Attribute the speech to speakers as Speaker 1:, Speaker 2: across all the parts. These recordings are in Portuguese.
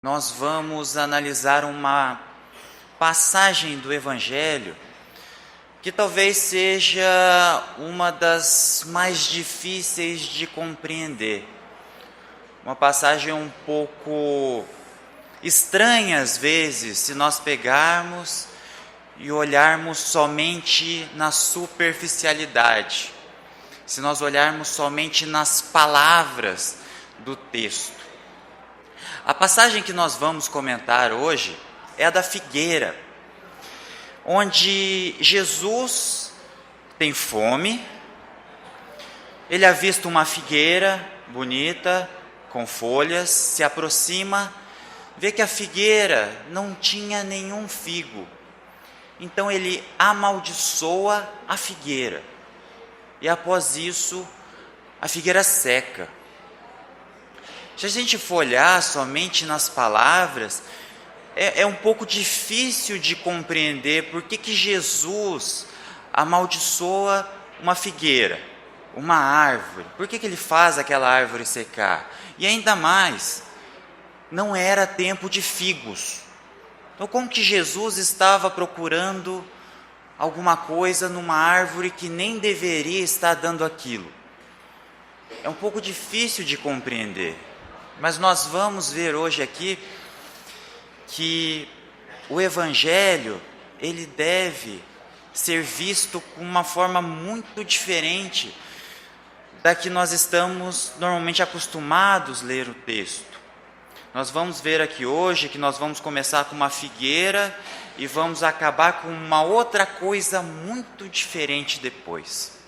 Speaker 1: Nós vamos analisar uma passagem do Evangelho que talvez seja uma das mais difíceis de compreender. Uma passagem um pouco estranha às vezes, se nós pegarmos e olharmos somente na superficialidade, se nós olharmos somente nas palavras do texto. A passagem que nós vamos comentar hoje é a da figueira, onde Jesus tem fome, ele avista uma figueira bonita, com folhas, se aproxima, vê que a figueira não tinha nenhum figo, então ele amaldiçoa a figueira, e após isso, a figueira seca. Se a gente for olhar somente nas palavras, é um pouco difícil de compreender por que Jesus amaldiçoa uma figueira, uma árvore. Por que ele faz aquela árvore secar? E ainda mais, não era tempo de figos. Então, como que Jesus estava procurando alguma coisa numa árvore que nem deveria estar dando aquilo? É um pouco difícil de compreender. Mas nós vamos ver hoje aqui que o Evangelho, ele deve ser visto com uma forma muito diferente da que nós estamos normalmente acostumados a ler o texto. Nós vamos ver aqui hoje que nós vamos começar com uma figueira e vamos acabar com uma outra coisa muito diferente depois.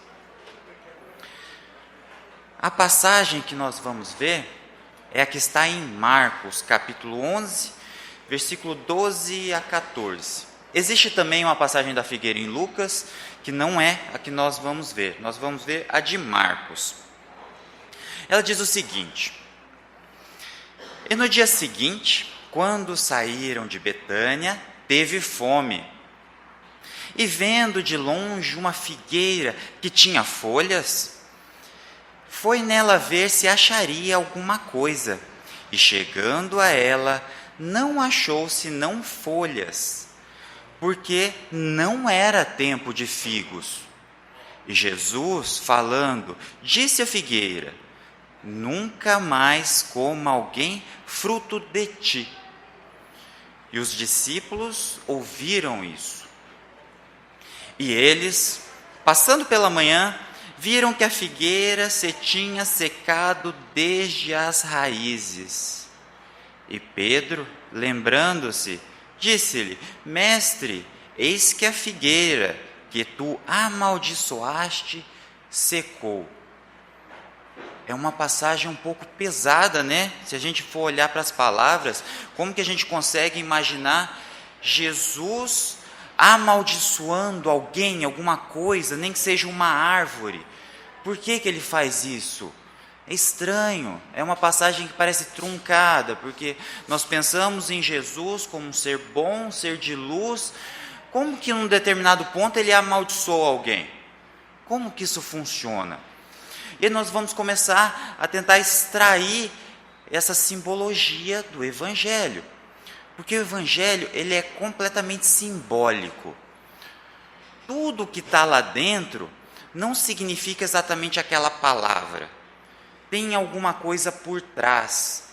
Speaker 1: A passagem que nós vamos ver é a que está em Marcos, capítulo 11, versículo 12 a 14. Existe também uma passagem da figueira em Lucas, que não é a que nós vamos ver. Nós vamos ver a de Marcos. Ela diz o seguinte: E no dia seguinte, quando saíram de Betânia, teve fome. E vendo de longe uma figueira que tinha folhas, foi nela ver se acharia alguma coisa, e chegando a ela, não achou senão folhas, porque não era tempo de figos. E Jesus, falando, disse à figueira: Nunca mais coma alguém fruto de ti. E os discípulos ouviram isso. E eles, passando pela manhã, viram que a figueira se tinha secado desde as raízes. E Pedro, lembrando-se, disse-lhe: Mestre, eis que a figueira que tu amaldiçoaste secou. É uma passagem um pouco pesada, né? Se a gente for olhar para as palavras, como que a gente consegue imaginar Jesus amaldiçoando alguém, alguma coisa, nem que seja uma árvore? Por que ele faz isso? É estranho, é uma passagem que parece truncada, porque nós pensamos em Jesus como um ser bom, um ser de luz. Como que num determinado ponto ele amaldiçoa alguém? Como que isso funciona? E nós vamos começar a tentar extrair essa simbologia do Evangelho, porque o Evangelho ele é completamente simbólico. Tudo que está lá dentro não significa exatamente aquela palavra. Tem alguma coisa por trás,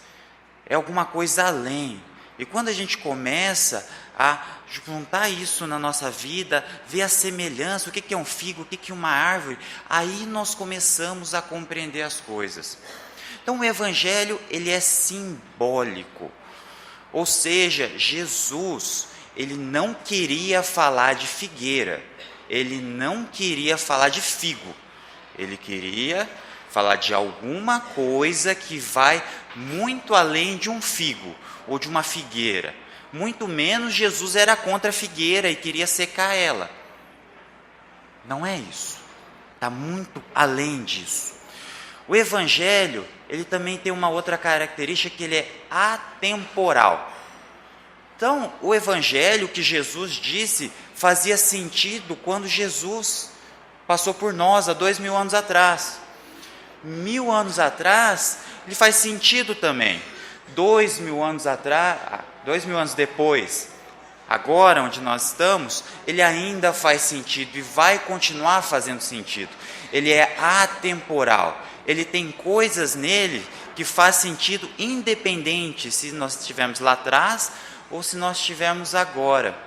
Speaker 1: é alguma coisa além. E quando a gente começa a juntar isso na nossa vida, ver a semelhança, o que é um figo, o que é uma árvore, aí nós começamos a compreender as coisas. Então o Evangelho ele é simbólico, ou seja, Jesus ele não queria falar de figueira, ele não queria falar de figo, ele queria falar de alguma coisa que vai muito além de um figo ou de uma figueira. Muito menos Jesus era contra a figueira e queria secar ela. Não é isso. Está muito além disso. O Evangelho, ele também tem uma outra característica, que ele é atemporal. Então, o Evangelho que Jesus disse fazia sentido quando Jesus passou por nós há 2000 anos atrás. 1000 anos atrás, ele faz sentido também. 2.000 anos atrás, 2.000 anos depois, agora onde nós estamos, ele ainda faz sentido e vai continuar fazendo sentido. Ele é atemporal, ele tem coisas nele que faz sentido independente se nós estivermos lá atrás ou se nós estivermos agora.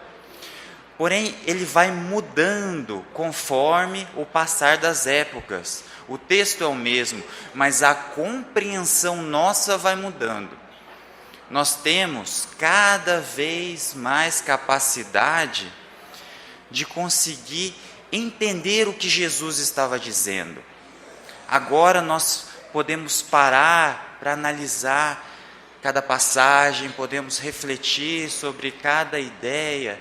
Speaker 1: Porém, ele vai mudando conforme o passar das épocas. O texto é o mesmo, mas a compreensão nossa vai mudando. Nós temos cada vez mais capacidade de conseguir entender o que Jesus estava dizendo. Agora nós podemos parar para analisar cada passagem, podemos refletir sobre cada ideia.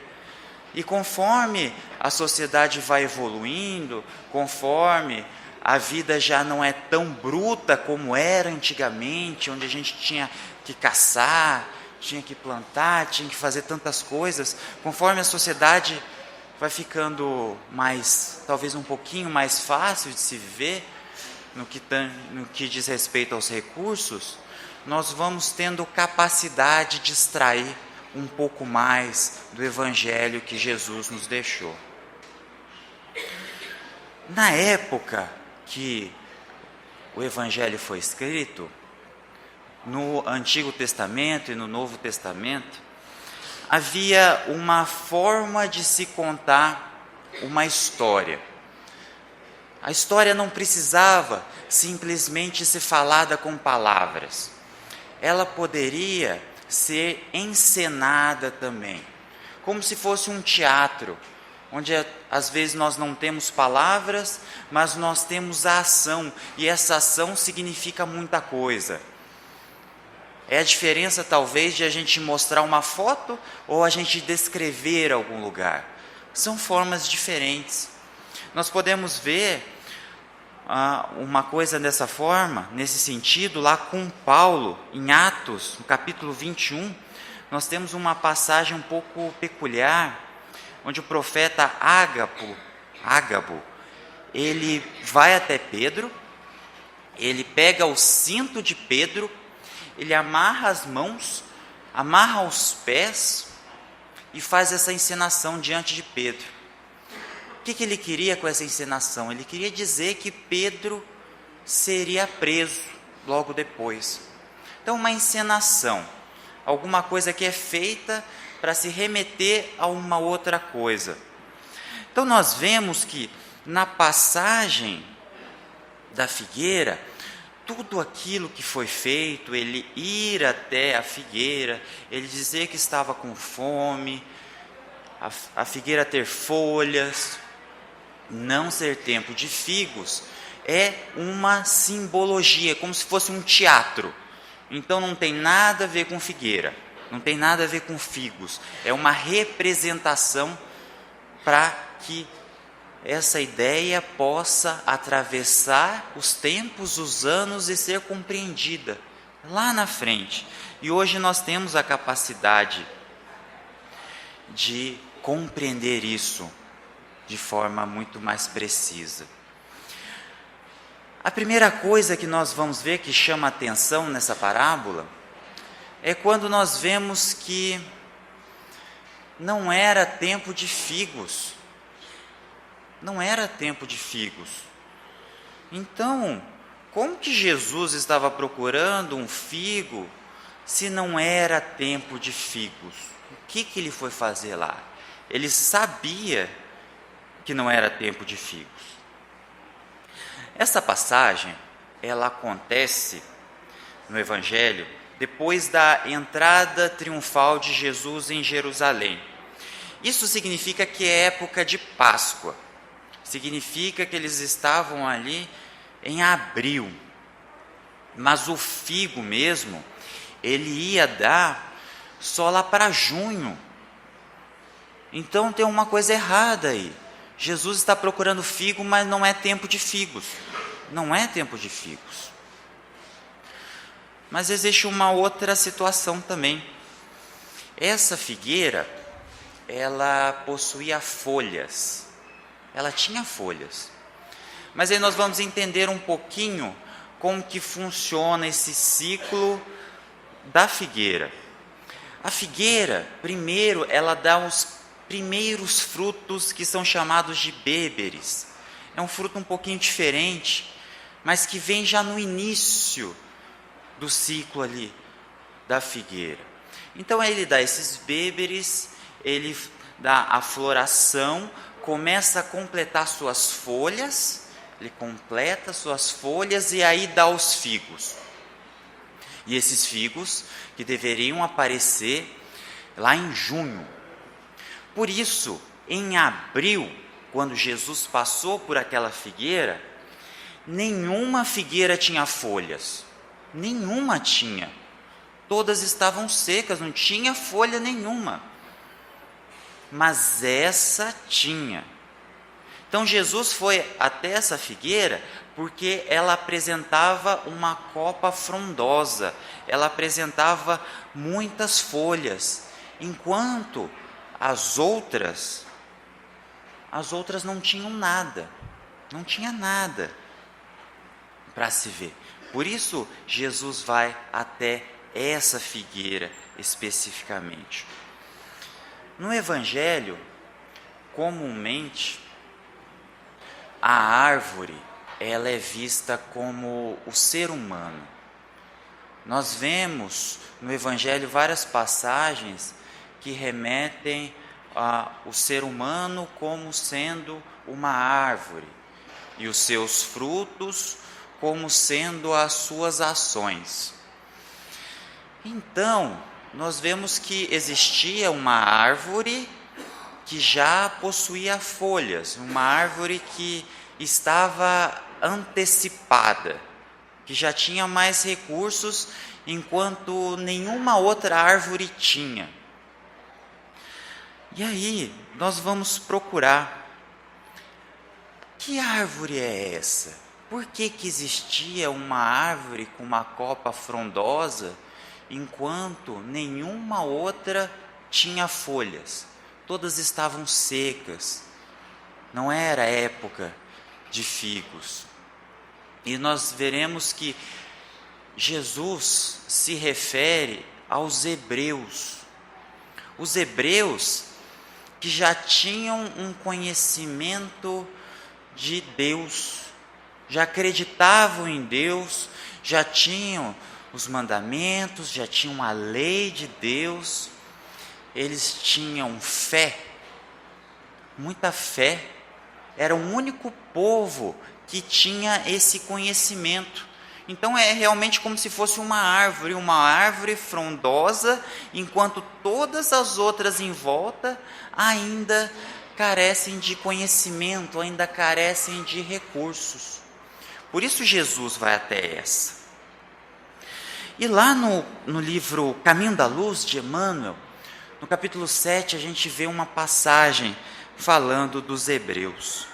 Speaker 1: E conforme a sociedade vai evoluindo, conforme a vida já não é tão bruta como era antigamente, onde a gente tinha que caçar, tinha que plantar, tinha que fazer tantas coisas, conforme a sociedade vai ficando mais, talvez um pouquinho mais fácil de se viver, no que diz respeito aos recursos, nós vamos tendo capacidade de extrair um pouco mais do Evangelho que Jesus nos deixou. Na época que o Evangelho foi escrito, no Antigo Testamento e no Novo Testamento, havia uma forma de se contar uma história. A história não precisava simplesmente ser falada com palavras. Ela poderia ser encenada também, como se fosse um teatro, onde às vezes nós não temos palavras, mas nós temos a ação, e essa ação significa muita coisa. É a diferença talvez de a gente mostrar uma foto ou a gente descrever algum lugar. São formas diferentes. Nós podemos ver uma coisa dessa forma, nesse sentido, lá com Paulo, em Atos, no capítulo 21, nós temos uma passagem um pouco peculiar, onde o profeta Ágabo, ele vai até Pedro, ele pega o cinto de Pedro, ele amarra as mãos, amarra os pés e faz essa encenação diante de Pedro. O que ele queria com essa encenação? Ele queria dizer que Pedro seria preso logo depois. Então, uma encenação, alguma coisa que é feita para se remeter a uma outra coisa. Então, nós vemos que na passagem da figueira, tudo aquilo que foi feito, ele ir até a figueira, ele dizer que estava com fome, a figueira ter folhas, não ser tempo de figos, é uma simbologia, como se fosse um teatro. Então não tem nada a ver com figueira, não tem nada a ver com figos, é uma representação para que essa ideia possa atravessar os tempos, os anos e ser compreendida lá na frente. E hoje nós temos a capacidade de compreender isso de forma muito mais precisa. A primeira coisa que nós vamos ver que chama atenção nessa parábola é quando nós vemos que não era tempo de figos. Não era tempo de figos. Então, como que Jesus estava procurando um figo se não era tempo de figos? O que ele foi fazer lá? Ele sabia que não era tempo de figos. Essa passagem, ela acontece no Evangelho depois da entrada triunfal de Jesus em Jerusalém. Isso significa que é época de Páscoa. Significa que eles estavam ali em abril. Mas o figo mesmo, ele ia dar só lá para junho. Então tem uma coisa errada aí. Jesus está procurando figo, mas não é tempo de figos. Não é tempo de figos. Mas existe uma outra situação também. Essa figueira, ela possuía folhas. Ela tinha folhas. Mas aí nós vamos entender um pouquinho como que funciona esse ciclo da figueira. A figueira, primeiro, ela dá os primeiros frutos que são chamados de bêberes. É um fruto um pouquinho diferente, mas que vem já no início do ciclo ali da figueira. Então ele dá esses bêberes, ele dá a floração, começa a completar suas folhas, ele completa suas folhas e aí dá os figos. E esses figos que deveriam aparecer lá em junho. Por isso, em abril, quando Jesus passou por aquela figueira, nenhuma figueira tinha folhas. Nenhuma tinha. Todas estavam secas, não tinha folha nenhuma. Mas essa tinha. Então Jesus foi até essa figueira porque ela apresentava uma copa frondosa, ela apresentava muitas folhas, enquanto as outras não tinham nada, não tinha nada para se ver. Por isso Jesus vai até essa figueira especificamente. No Evangelho, comumente, a árvore, ela é vista como o ser humano. Nós vemos no Evangelho várias passagens que remetem ao ser humano como sendo uma árvore e os seus frutos como sendo as suas ações. Então, nós vemos que existia uma árvore que já possuía folhas, uma árvore que estava antecipada, que já tinha mais recursos, enquanto nenhuma outra árvore tinha. E aí, nós vamos procurar, que árvore é essa? Por que existia uma árvore com uma copa frondosa, enquanto nenhuma outra tinha folhas? Todas estavam secas, não era época de figos. E nós veremos que Jesus se refere aos hebreus. Os hebreus que já tinham um conhecimento de Deus, já acreditavam em Deus, já tinham os mandamentos, já tinham a lei de Deus, eles tinham fé, muita fé, era o único povo que tinha esse conhecimento. Então é realmente como se fosse uma árvore frondosa, enquanto todas as outras em volta ainda carecem de conhecimento, ainda carecem de recursos. Por isso Jesus vai até essa. E lá no livro Caminho da Luz, de Emmanuel, no capítulo 7, a gente vê uma passagem falando dos hebreus.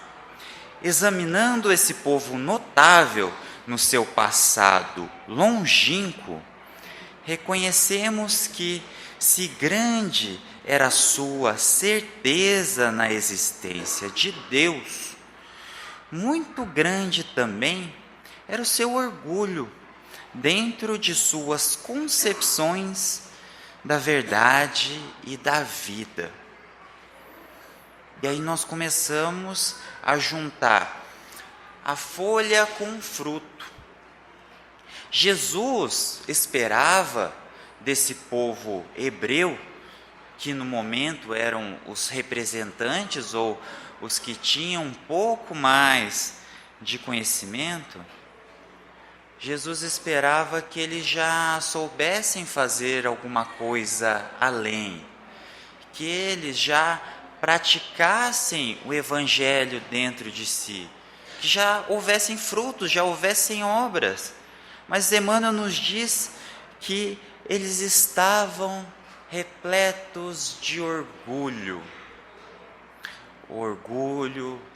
Speaker 1: Examinando esse povo notável no seu passado longínquo, reconhecemos que, se grande era a sua certeza na existência de Deus, muito grande também era o seu orgulho dentro de suas concepções da verdade e da vida. E aí nós começamos a juntar a folha com o fruto. Jesus esperava desse povo hebreu, que no momento eram os representantes ou os que tinham um pouco mais de conhecimento, Jesus esperava que eles já soubessem fazer alguma coisa além, que eles já praticassem o Evangelho dentro de si, que já houvessem frutos, já houvessem obras. Mas Emmanuel nos diz que eles estavam repletos de orgulho,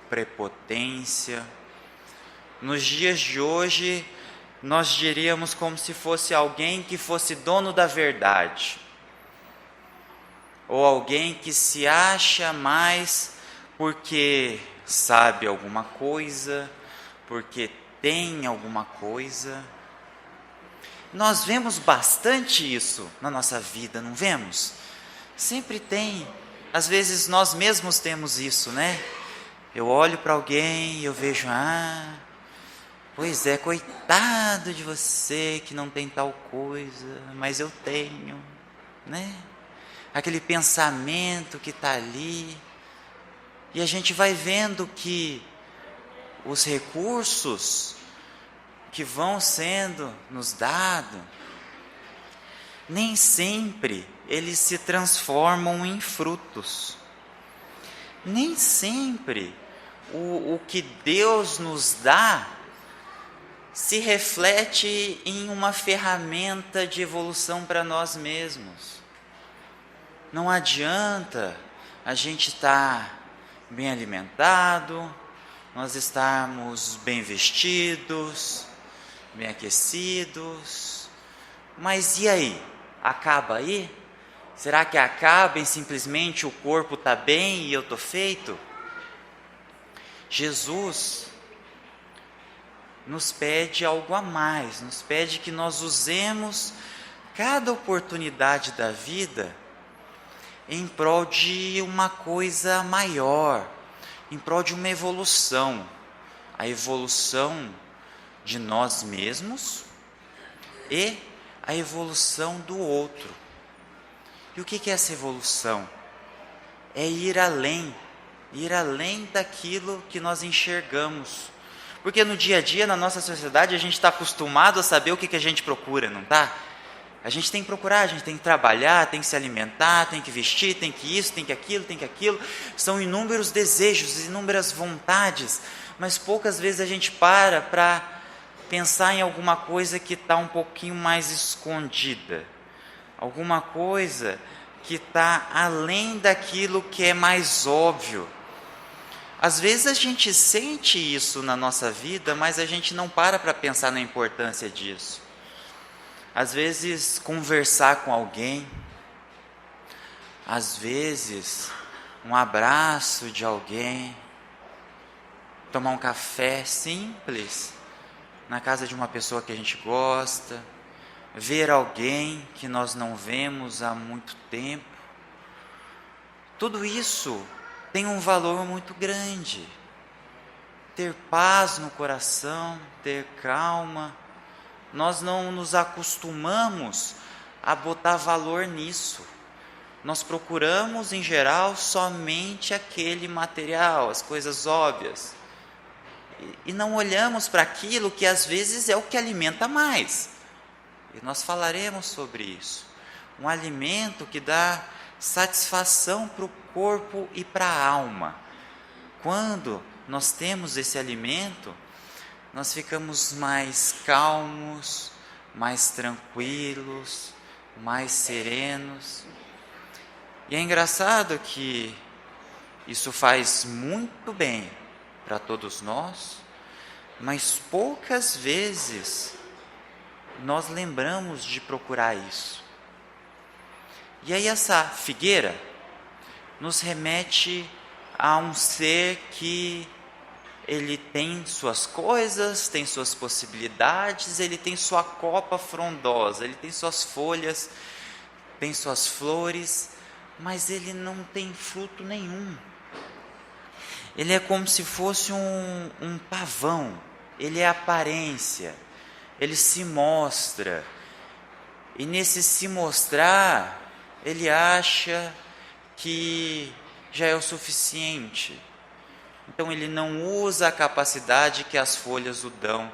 Speaker 1: prepotência. Nos dias de hoje, nós diríamos como se fosse alguém que fosse dono da verdade, ou alguém que se acha mais porque sabe alguma coisa, porque tem alguma coisa. Nós vemos bastante isso na nossa vida, não vemos? Sempre tem. Às vezes nós mesmos temos isso, né? Eu olho para alguém e eu vejo, pois é, coitado de você que não tem tal coisa, mas eu tenho, né? Aquele pensamento que está ali. E a gente vai vendo que os recursos que vão sendo nos dados, nem sempre eles se transformam em frutos. Nem sempre o que Deus nos dá se reflete em uma ferramenta de evolução para nós mesmos. Não adianta a gente estar bem alimentado, nós estarmos bem vestidos, bem aquecidos, mas e aí? Acaba aí? Será que acaba em simplesmente o corpo está bem e eu estou feito? Jesus nos pede algo a mais, nos pede que nós usemos cada oportunidade da vida em prol de uma coisa maior, em prol de uma evolução, a evolução de nós mesmos e a evolução do outro. E o que é essa evolução? É ir além daquilo que nós enxergamos. Porque no dia a dia, na nossa sociedade, a gente está acostumado a saber o que a gente procura, não está? A gente tem que procurar, a gente tem que trabalhar, tem que se alimentar, tem que vestir, tem que isso, tem que aquilo. São inúmeros desejos, inúmeras vontades, mas poucas vezes a gente para pensar em alguma coisa que está um pouquinho mais escondida. Alguma coisa que está além daquilo que é mais óbvio. Às vezes a gente sente isso na nossa vida, mas a gente não para pensar na importância disso. Às vezes conversar com alguém, às vezes um abraço de alguém, tomar um café simples na casa de uma pessoa que a gente gosta, ver alguém que nós não vemos há muito tempo. Tudo isso tem um valor muito grande. Ter paz no coração, ter calma. Nós não nos acostumamos a botar valor nisso. Nós procuramos, em geral, somente aquele material, as coisas óbvias. E não olhamos para aquilo que às vezes é o que alimenta mais. E nós falaremos sobre isso. Um alimento que dá satisfação para o corpo e para a alma. Quando nós temos esse alimento, nós ficamos mais calmos, mais tranquilos, mais serenos. E é engraçado que isso faz muito bem para todos nós, mas poucas vezes nós lembramos de procurar isso. E aí essa figueira nos remete a um ser que ele tem suas coisas, tem suas possibilidades, ele tem sua copa frondosa, ele tem suas folhas, tem suas flores, mas ele não tem fruto nenhum. Ele é como se fosse um pavão, ele é aparência, ele se mostra, e nesse se mostrar, ele acha que já é o suficiente. Então ele não usa a capacidade que as folhas o dão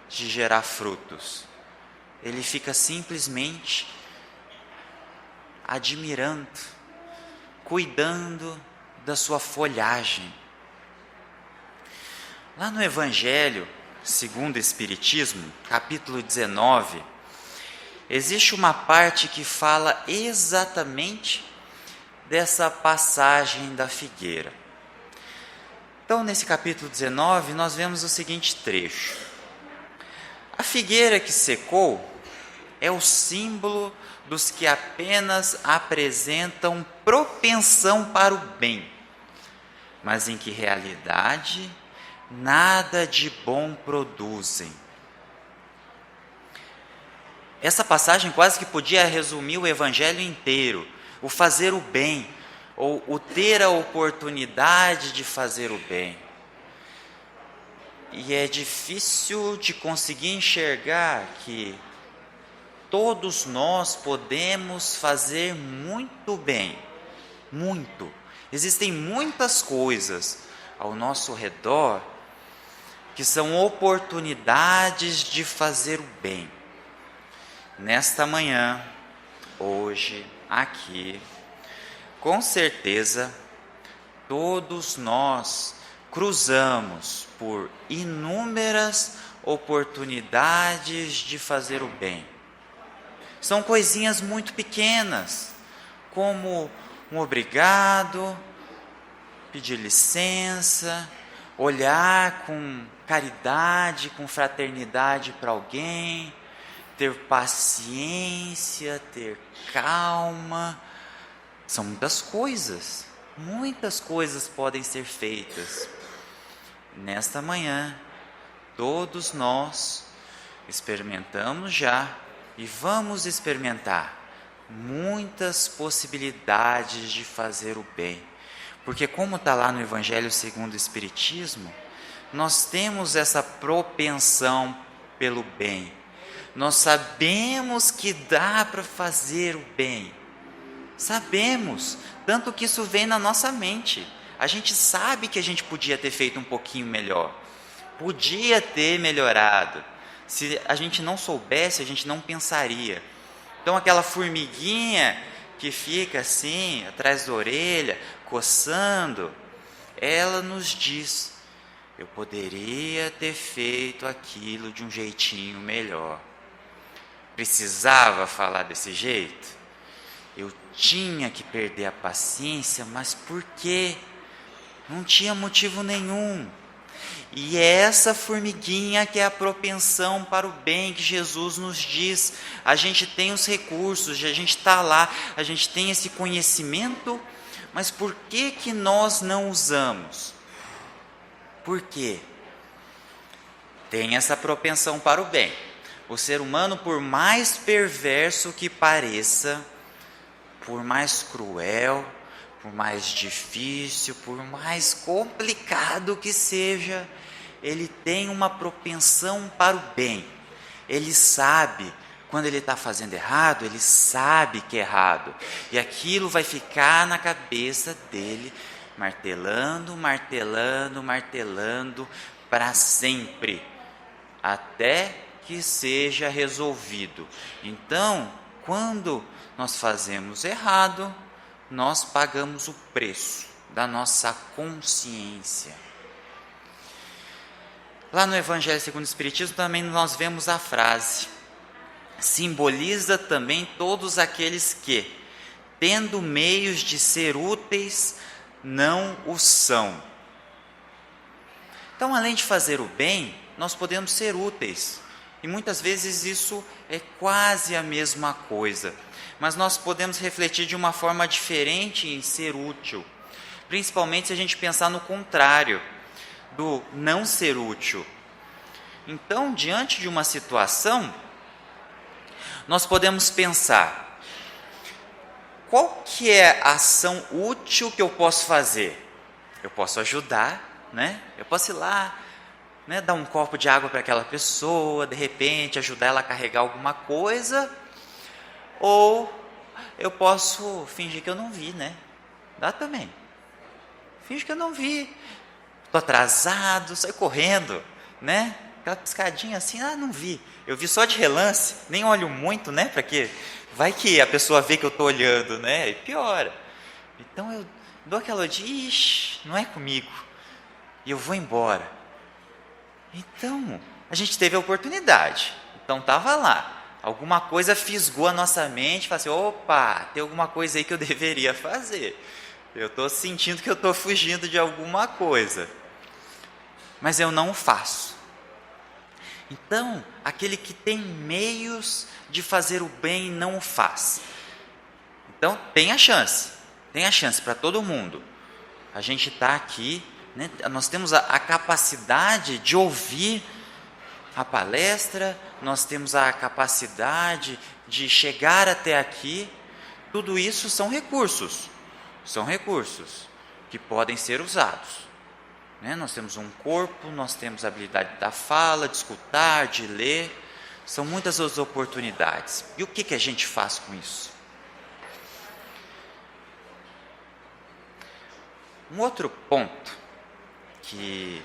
Speaker 1: de gerar frutos. Ele fica simplesmente admirando, cuidando da sua folhagem. Lá no Evangelho, segundo o Espiritismo, capítulo 19, existe uma parte que fala exatamente dessa passagem da figueira. Então, nesse capítulo 19, nós vemos o seguinte trecho. A figueira que secou é o símbolo dos que apenas apresentam propensão para o bem, mas em que realidade nada de bom produzem. Essa passagem quase que podia resumir o evangelho inteiro, o fazer o bem, ou o ter a oportunidade de fazer o bem. E é difícil de conseguir enxergar que todos nós podemos fazer muito bem, muito. Existem muitas coisas ao nosso redor que são oportunidades de fazer o bem. Nesta manhã, hoje, aqui, com certeza, todos nós cruzamos por inúmeras oportunidades de fazer o bem. São coisinhas muito pequenas, como um obrigado, pedir licença, olhar com caridade, com fraternidade para alguém, ter paciência, ter calma. São muitas coisas podem ser feitas. Nesta manhã, todos nós experimentamos já e vamos experimentar muitas possibilidades de fazer o bem. Porque como está lá no Evangelho segundo o Espiritismo, nós temos essa propensão pelo bem. Nós sabemos que dá para fazer o bem. Sabemos, tanto que isso vem na nossa mente. A gente sabe que a gente podia ter feito um pouquinho melhor. Podia ter melhorado. Se a gente não soubesse, a gente não pensaria. Então aquela formiguinha que fica assim, atrás da orelha, coçando, ela nos diz: eu poderia ter feito aquilo de um jeitinho melhor. Precisava falar desse jeito? Eu tinha que perder a paciência, mas por quê? Não tinha motivo nenhum. E é essa formiguinha que é a propensão para o bem que Jesus nos diz. A gente tem os recursos, a gente está lá, a gente tem esse conhecimento, mas por que nós não usamos? Por quê? Tem essa propensão para o bem. O ser humano, por mais perverso que pareça, por mais cruel, por mais difícil, por mais complicado que seja, ele tem uma propensão para o bem. Ele sabe, quando ele está fazendo errado, ele sabe que é errado. E aquilo vai ficar na cabeça dele, martelando, martelando, martelando, para sempre, até que seja resolvido. Então, quando nós fazemos errado, nós pagamos o preço da nossa consciência. Lá no Evangelho segundo o Espiritismo também nós vemos a frase: simboliza também todos aqueles que, tendo meios de ser úteis, não o são. Então, além de fazer o bem, nós podemos ser úteis. E muitas vezes isso é quase a mesma coisa. Mas nós podemos refletir de uma forma diferente em ser útil. Principalmente se a gente pensar no contrário, do não ser útil. Então, diante de uma situação, nós podemos pensar: qual que é a ação útil que eu posso fazer? Eu posso ajudar, né? Eu posso ir lá, né, dar um copo de água para aquela pessoa, de repente ajudar ela a carregar alguma coisa, ou eu posso fingir que eu não vi, né? Dá também. Finge que eu não vi. Estou atrasado, saio correndo, né? Aquela piscadinha assim, não vi. Eu vi só de relance, nem olho muito, né? Para quê? Vai que a pessoa vê que eu estou olhando, né? E piora. Então eu dou aquela de, ixi, não é comigo. E eu vou embora. Então, a gente teve a oportunidade. Então estava lá. Alguma coisa fisgou a nossa mente, falou assim: opa, tem alguma coisa aí que eu deveria fazer. Eu estou sentindo que eu estou fugindo de alguma coisa. Mas eu não faço. Então, aquele que tem meios de fazer o bem não o faz. Então, tem a chance para todo mundo. A gente está aqui, né? Nós temos a capacidade de ouvir a palestra, nós temos a capacidade de chegar até aqui. Tudo isso são recursos que podem ser usados. Nós temos um corpo, nós temos a habilidade da fala, de escutar, de ler. São muitas as oportunidades. E o que a gente faz com isso? Um outro ponto que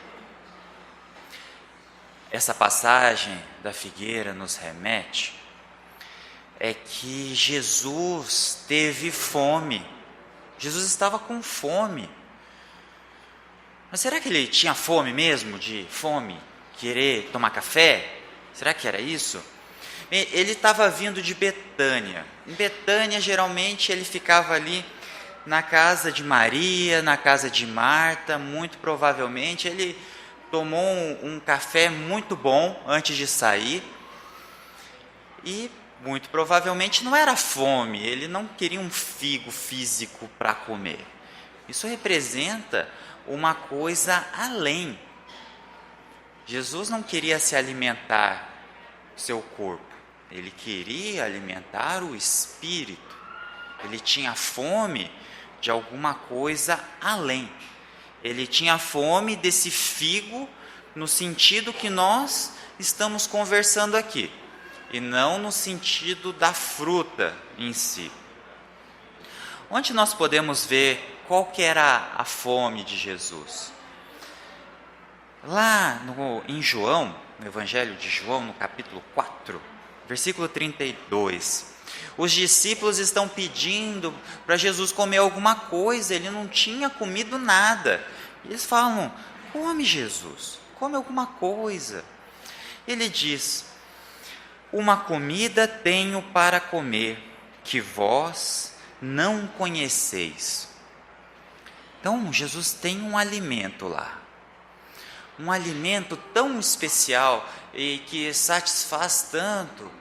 Speaker 1: essa passagem da figueira nos remete é que Jesus teve fome. Jesus estava com fome. Mas será que ele tinha fome mesmo, querer tomar café? Será que era isso? Ele estava vindo de Betânia. Em Betânia, geralmente, ele ficava ali na casa de Maria, na casa de Marta. Muito provavelmente, ele tomou um café muito bom antes de sair. E, muito provavelmente, não era fome. Ele não queria um figo físico para comer. Isso representa uma coisa além. Jesus não queria se alimentar do seu corpo, ele queria alimentar o espírito. Ele tinha fome de alguma coisa além. Ele tinha fome desse figo no sentido que nós estamos conversando aqui, e não no sentido da fruta em si. Onde nós podemos ver qual que era a fome de Jesus? Lá em João, no Evangelho de João, no capítulo 4, versículo 32, os discípulos estão pedindo para Jesus comer alguma coisa, ele não tinha comido nada. Eles falam: come, Jesus, come alguma coisa. Ele diz: uma comida tenho para comer, que vós não conheceis. Então, Jesus tem um alimento lá, um alimento tão especial e que satisfaz tanto,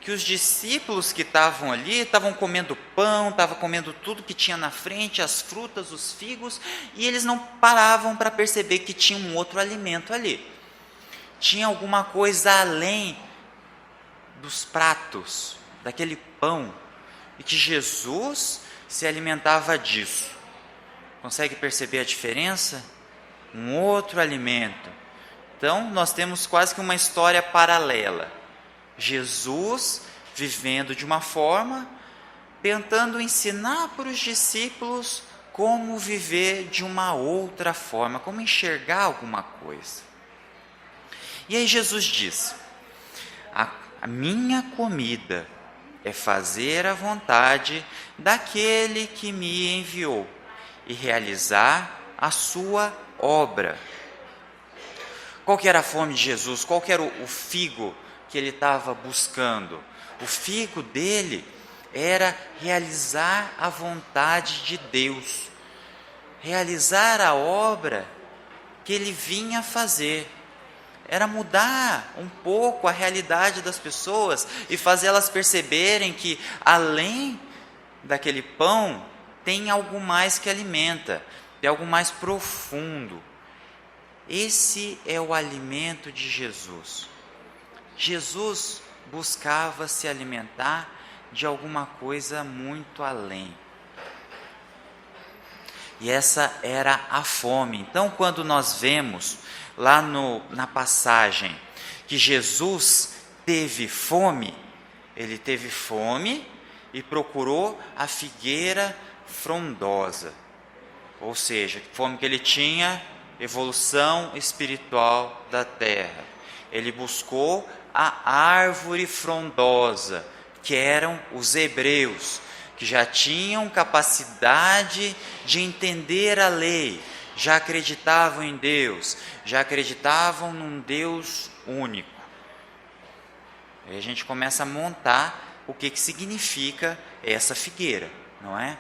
Speaker 1: que os discípulos que estavam ali estavam comendo pão, estavam comendo tudo que tinha na frente, as frutas, os figos, e eles não paravam para perceber que tinha um outro alimento ali. Tinha alguma coisa além dos pratos, daquele pão, e que Jesus se alimentava disso. Consegue perceber a diferença? Um outro alimento. Então, nós temos quase que uma história paralela. Jesus vivendo de uma forma, tentando ensinar para os discípulos como viver de uma outra forma, como enxergar alguma coisa. E aí Jesus diz: a minha comida é fazer a vontade daquele que me enviou e realizar a sua obra. Qual que era a fome de Jesus? Qual que era o figo que ele estava buscando? O figo dele era realizar a vontade de Deus, realizar a obra que ele vinha fazer. Era mudar um pouco a realidade das pessoas e fazer elas perceberem que além daquele pão tem algo mais que alimenta, tem algo mais profundo. Esse é o alimento de Jesus. Jesus buscava se alimentar de alguma coisa muito além. E essa era a fome. Então, quando nós vemos lá na passagem que Jesus teve fome, ele teve fome e procurou a figueira frondosa. Ou seja, a fome que ele tinha, evolução espiritual da terra. Ele buscou a árvore frondosa, que eram os hebreus, que já tinham capacidade de entender a lei, já acreditavam em Deus, já acreditavam num Deus único. Aí a gente começa a montar o que significa essa figueira, não é?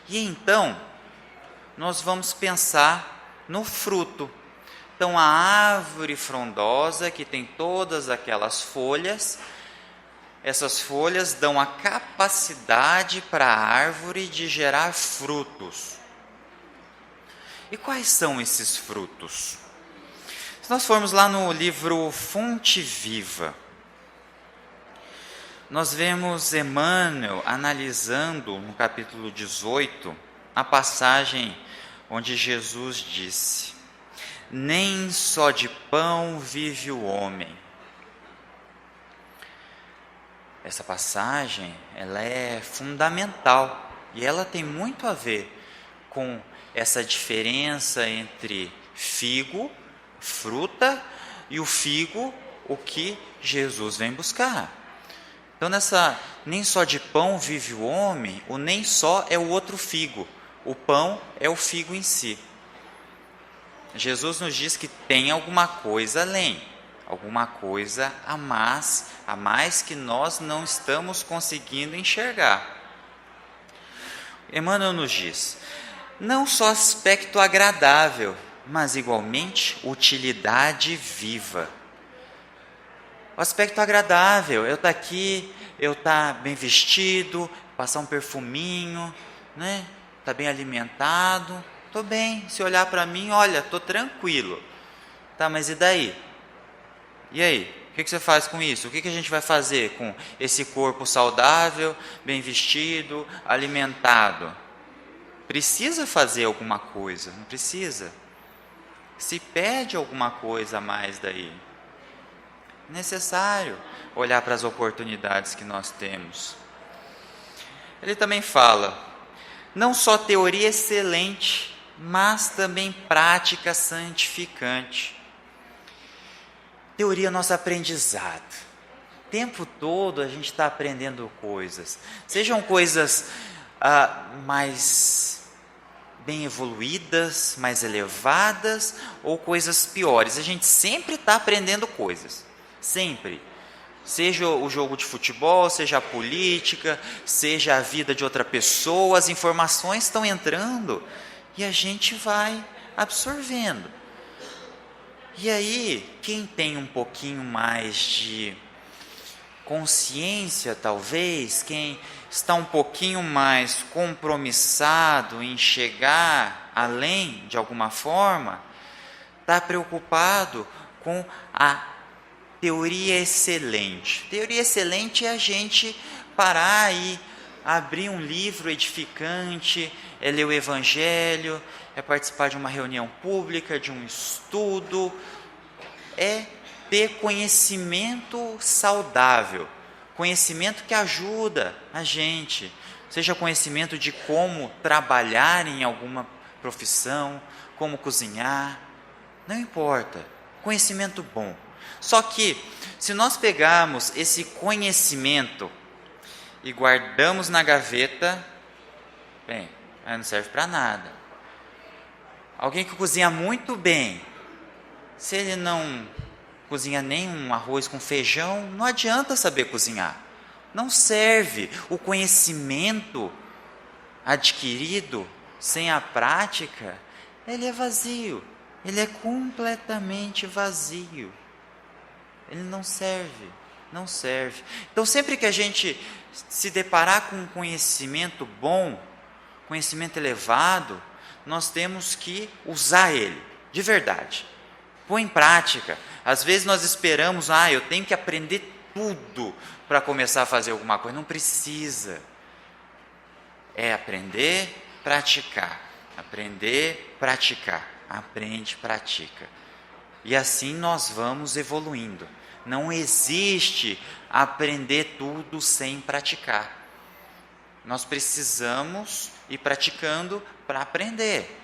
Speaker 1: E então, nós vamos pensar no fruto. Então, a árvore frondosa, que tem todas aquelas folhas, essas folhas dão a capacidade para a árvore de gerar frutos. E quais são esses frutos? Se nós formos lá no livro Fonte Viva, nós vemos Emmanuel analisando no capítulo 18 a passagem onde Jesus disse: nem só de pão vive o homem. Essa passagem, ela é fundamental e ela tem muito a ver com essa diferença entre figo, fruta, e o figo, o que Jesus vem buscar. Então, nessa nem só de pão vive o homem, o nem só é o outro figo, o pão é o figo em si. Jesus nos diz que tem alguma coisa além, alguma coisa a mais que nós não estamos conseguindo enxergar. Emmanuel nos diz, não só aspecto agradável, mas igualmente utilidade viva. O aspecto agradável, eu estar aqui, eu estar bem vestido, passar um perfuminho, né? Estar bem alimentado, estou bem. Se olhar para mim, olha, estou tranquilo. Tá, mas e daí? E aí? O que você faz com isso? O que a gente vai fazer com esse corpo saudável, bem vestido, alimentado? Precisa fazer alguma coisa, não precisa? Se pede alguma coisa a mais daí. Necessário olhar para as oportunidades que nós temos. Ele também fala, não só teoria excelente, mas também prática santificante. Teoria é nosso aprendizado. O tempo todo a gente está aprendendo coisas. Sejam coisas mais bem evoluídas, mais elevadas, ou coisas piores. A gente sempre está aprendendo coisas. Sempre. Seja o jogo de futebol, seja a política, seja a vida de outra pessoa, as informações estão entrando e a gente vai absorvendo. E aí, quem tem um pouquinho mais de consciência, talvez, quem está um pouquinho mais compromissado em chegar além de alguma forma, está preocupado com a teoria excelente. Teoria excelente é a gente parar e abrir um livro edificante, é ler o Evangelho, é participar de uma reunião pública, de um estudo, é ter conhecimento saudável, conhecimento que ajuda a gente, seja conhecimento de como trabalhar em alguma profissão, como cozinhar, não importa, conhecimento bom. Só que, se nós pegarmos esse conhecimento e guardamos na gaveta, bem, aí não serve para nada. Alguém que cozinha muito bem, se ele não cozinha nem um arroz com feijão, não adianta saber cozinhar. Não serve. O conhecimento adquirido sem a prática, ele é vazio. Ele é completamente vazio. Ele não serve. Não serve. Então, sempre que a gente se deparar com um conhecimento bom, conhecimento elevado, nós temos que usar ele, de verdade. Pôr em prática. Às vezes nós esperamos, eu tenho que aprender tudo para começar a fazer alguma coisa. Não precisa. É aprender, praticar. Aprender, praticar. Aprende, pratica. E assim nós vamos evoluindo. Não existe aprender tudo sem praticar. Nós precisamos ir praticando para aprender.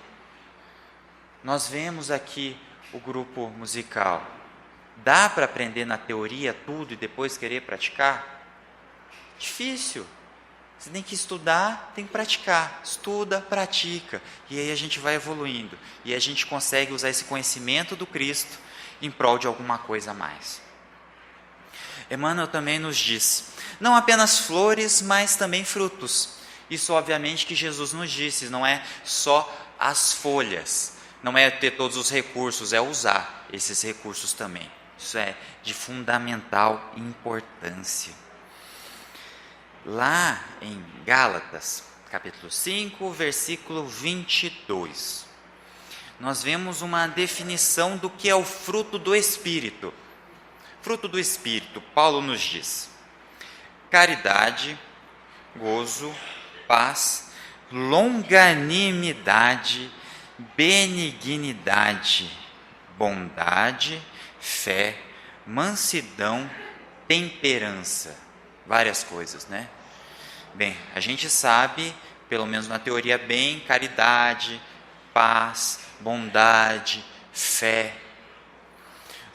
Speaker 1: Nós vemos aqui o grupo musical. Dá para aprender na teoria tudo e depois querer praticar? Difícil. Você tem que estudar, tem que praticar. Estuda, pratica. E aí a gente vai evoluindo. E a gente consegue usar esse conhecimento do Cristo em prol de alguma coisa a mais. Emmanuel também nos diz, não apenas flores, mas também frutos. Isso obviamente que Jesus nos disse, não é só as folhas, não é ter todos os recursos, é usar esses recursos também. Isso é de fundamental importância. Lá em Gálatas, capítulo 5, versículo 22, nós vemos uma definição do que é o fruto do Espírito. Fruto do Espírito, Paulo nos diz: caridade, gozo, paz, longanimidade, benignidade, bondade, fé, mansidão, temperança. Várias coisas, né? Bem, a gente sabe, pelo menos na teoria, bem, caridade, paz, bondade, fé.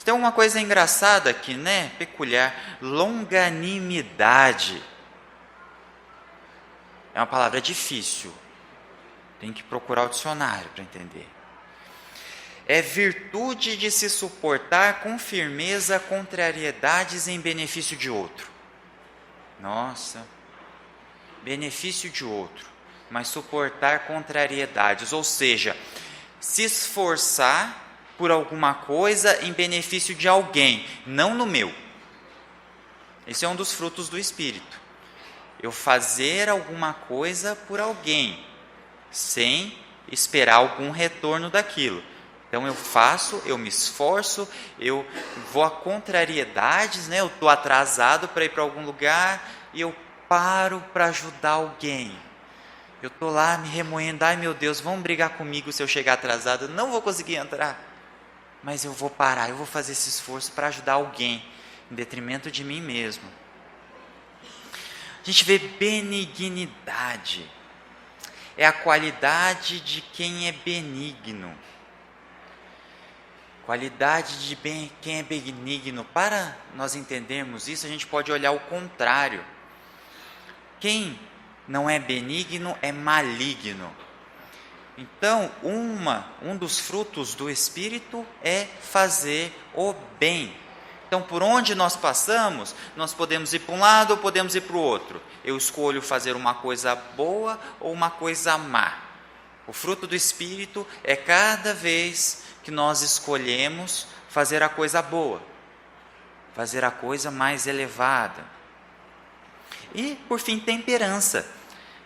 Speaker 1: Tem uma coisa engraçada aqui, né? Peculiar, longanimidade. É uma palavra difícil. Tem que procurar o dicionário para entender. É virtude de se suportar com firmeza contrariedades em benefício de outro. Nossa, benefício de outro, mas suportar contrariedades, ou seja, se esforçar por alguma coisa em benefício de alguém, não no meu. Esse é um dos frutos do Espírito. Eu fazer alguma coisa por alguém, sem esperar algum retorno daquilo. Então eu faço, eu me esforço, eu vou a contrariedades, né? Eu estou atrasado para ir para algum lugar e eu paro para ajudar alguém. Eu estou lá me remoendo, ai meu Deus, vão brigar comigo se eu chegar atrasado, eu não vou conseguir entrar. Mas eu vou parar, eu vou fazer esse esforço para ajudar alguém, em detrimento de mim mesmo. A gente vê benignidade. É a qualidade de quem é benigno. Qualidade de quem é benigno. Para nós entendermos isso, a gente pode olhar o contrário. Quem não é benigno é maligno. Então, um dos frutos do Espírito é fazer o bem. Então, por onde nós passamos, nós podemos ir para um lado ou podemos ir para o outro. Eu escolho fazer uma coisa boa ou uma coisa má. O fruto do Espírito é cada vez que nós escolhemos fazer a coisa boa, fazer a coisa mais elevada. E, por fim, temperança.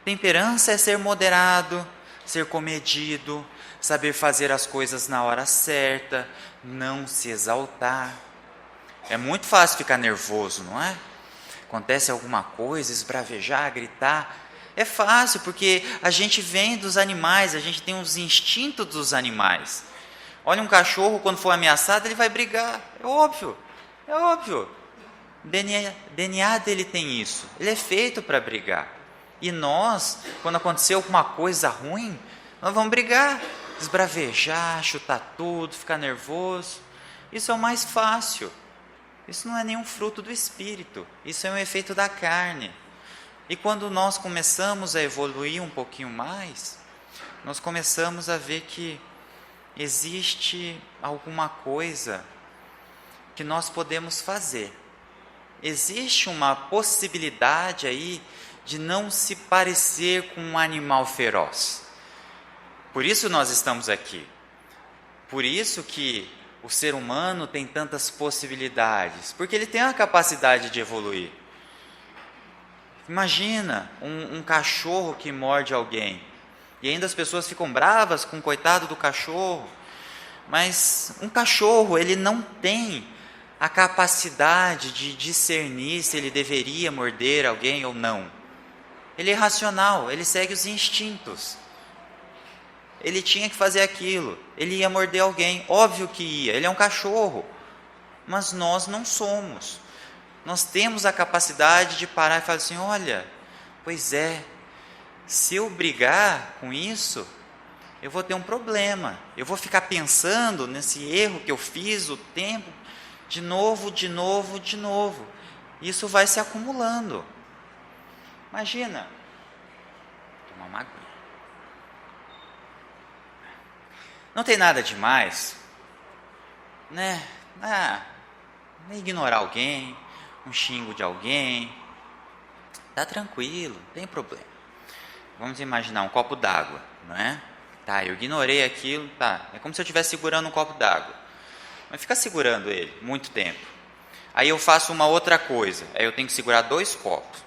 Speaker 1: Temperança é ser moderado, ser comedido, saber fazer as coisas na hora certa, não se exaltar. É muito fácil ficar nervoso, não é? Acontece alguma coisa, esbravejar, gritar. É fácil, porque a gente vem dos animais, a gente tem os instintos dos animais. Olha um cachorro, quando for ameaçado, ele vai brigar. É óbvio, é óbvio. O DNA dele tem isso. Ele é feito para brigar. E nós, quando acontecer alguma coisa ruim, nós vamos brigar, esbravejar, chutar tudo, ficar nervoso. Isso é o mais fácil. Isso não é nenhum fruto do Espírito. Isso é um efeito da carne. E quando nós começamos a evoluir um pouquinho mais, nós começamos a ver que existe alguma coisa que nós podemos fazer. Existe uma possibilidade aí de não se parecer com um animal feroz. Por isso nós estamos aqui. Por isso que o ser humano tem tantas possibilidades, porque ele tem a capacidade de evoluir. Imagina um cachorro que morde alguém, e ainda as pessoas ficam bravas com o coitado do cachorro, mas um cachorro, ele não tem a capacidade de discernir se ele deveria morder alguém ou não. Ele é racional, ele segue os instintos. Ele tinha que fazer aquilo, ele ia morder alguém, óbvio que ia, ele é um cachorro, mas nós não somos. Nós temos a capacidade de parar e falar assim, olha, pois é, se eu brigar com isso, eu vou ter um problema, eu vou ficar pensando nesse erro que eu fiz o tempo, de novo, isso vai se acumulando. Imagina, tomar uma água. Não tem nada demais, né? Ignorar alguém, um xingo de alguém, tá tranquilo, não tem problema. Vamos imaginar um copo d'água, não é? Tá, eu ignorei aquilo, tá. É como se eu estivesse segurando um copo d'água. Mas fica segurando ele muito tempo. Aí eu faço uma outra coisa, aí eu tenho que segurar 2 copos.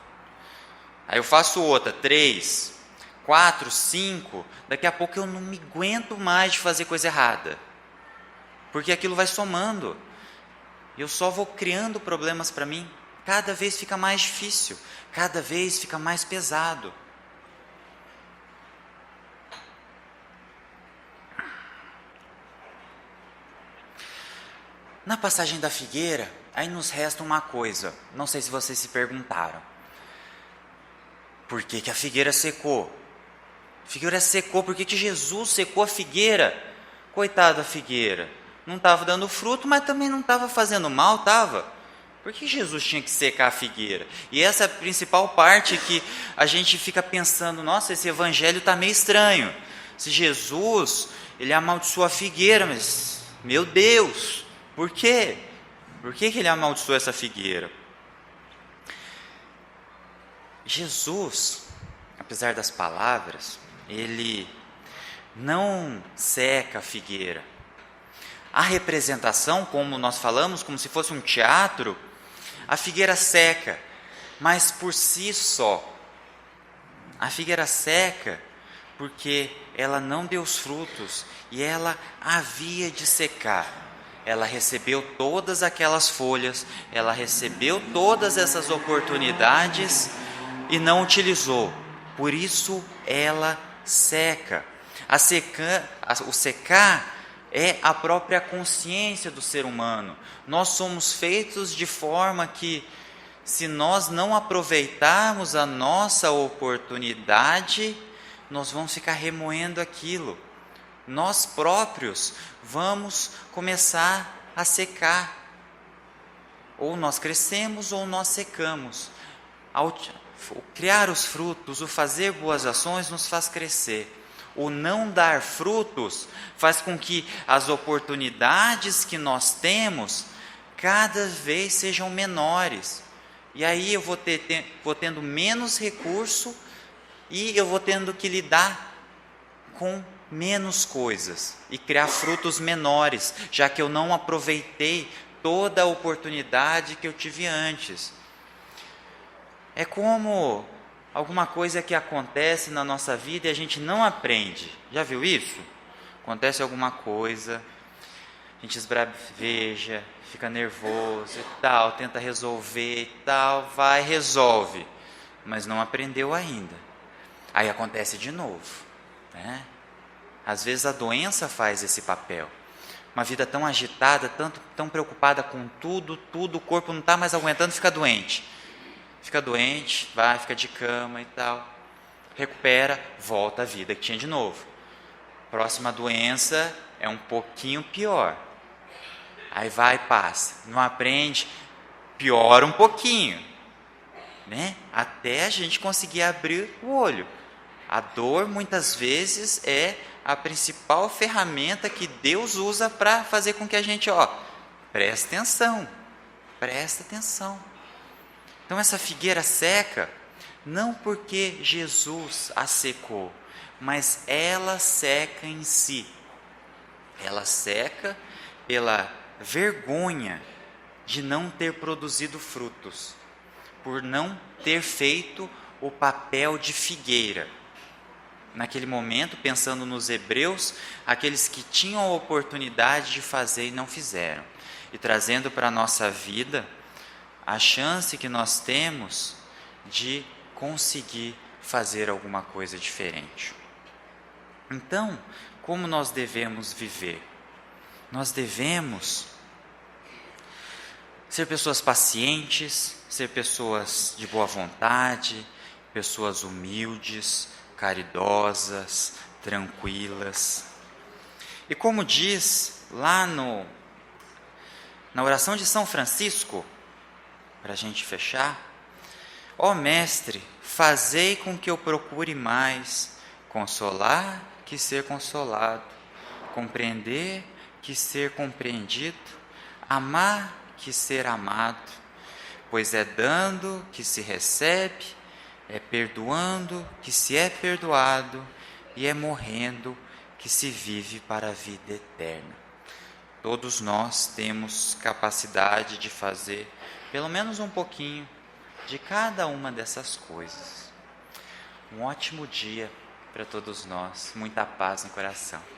Speaker 1: Aí eu faço outra, 3, 4, 5, daqui a pouco eu não me aguento mais de fazer coisa errada. Porque aquilo vai somando. Eu só vou criando problemas para mim. Cada vez fica mais difícil, cada vez fica mais pesado. Na passagem da figueira, aí nos resta uma coisa. Não sei se vocês se perguntaram. Por que que a figueira secou? A figueira secou, por que que Jesus secou a figueira? Coitada da figueira. Não estava dando fruto, mas também não estava fazendo mal, estava? Por que Jesus tinha que secar a figueira? E essa é a principal parte que a gente fica pensando, nossa, esse evangelho está meio estranho. Se Jesus, ele amaldiçoou a figueira, mas, meu Deus, por quê? Por que ele amaldiçoou essa figueira? Jesus, apesar das palavras, ele não seca a figueira. A representação, como nós falamos, como se fosse um teatro, a figueira seca, mas por si só. A figueira seca porque ela não deu os frutos e ela havia de secar. Ela recebeu todas aquelas folhas, ela recebeu todas essas oportunidades e não utilizou. Por isso ela seca. O secar é a própria consciência do ser humano. Nós somos feitos de forma que, se nós não aproveitarmos a nossa oportunidade, nós vamos ficar remoendo aquilo. Nós próprios vamos começar a secar. Ou nós crescemos ou nós secamos. Ao criar os frutos, o fazer boas ações nos faz crescer. O não dar frutos faz com que as oportunidades que nós temos cada vez sejam menores. E aí eu vou tendo menos recurso e eu vou tendo que lidar com menos coisas e criar frutos menores, já que eu não aproveitei toda a oportunidade que eu tive antes. É como alguma coisa que acontece na nossa vida e a gente não aprende. Já viu isso? Acontece alguma coisa, a gente esbraveja, fica nervoso e tal, tenta resolver e tal, vai, resolve, mas não aprendeu ainda. Aí acontece de novo, né? Às vezes a doença faz esse papel. Uma vida tão agitada, tão preocupada com tudo, o corpo não está mais aguentando, fica doente. Fica doente, vai, fica de cama e tal. Recupera, volta à vida que tinha de novo. Próxima doença é um pouquinho pior. Aí vai, passa. Não aprende, piora um pouquinho, né? Até a gente conseguir abrir o olho. A dor, muitas vezes, é a principal ferramenta que Deus usa para fazer com que a gente, presta atenção. Então essa figueira seca, não porque Jesus a secou, mas ela seca em si. Ela seca pela vergonha de não ter produzido frutos, por não ter feito o papel de figueira. Naquele momento, pensando nos hebreus, aqueles que tinham a oportunidade de fazer e não fizeram. E trazendo para a nossa vida a chance que nós temos de conseguir fazer alguma coisa diferente. Então, como nós devemos viver? Nós devemos ser pessoas pacientes, ser pessoas de boa vontade, pessoas humildes, caridosas, tranquilas. E como diz lá na oração de São Francisco, para a gente fechar: ó Mestre, fazei com que eu procure mais consolar que ser consolado, compreender que ser compreendido, amar que ser amado, pois é dando que se recebe, é perdoando que se é perdoado e é morrendo que se vive para a vida eterna. Todos nós temos capacidade de fazer pelo menos um pouquinho de cada uma dessas coisas. Um ótimo dia para todos nós. Muita paz no coração.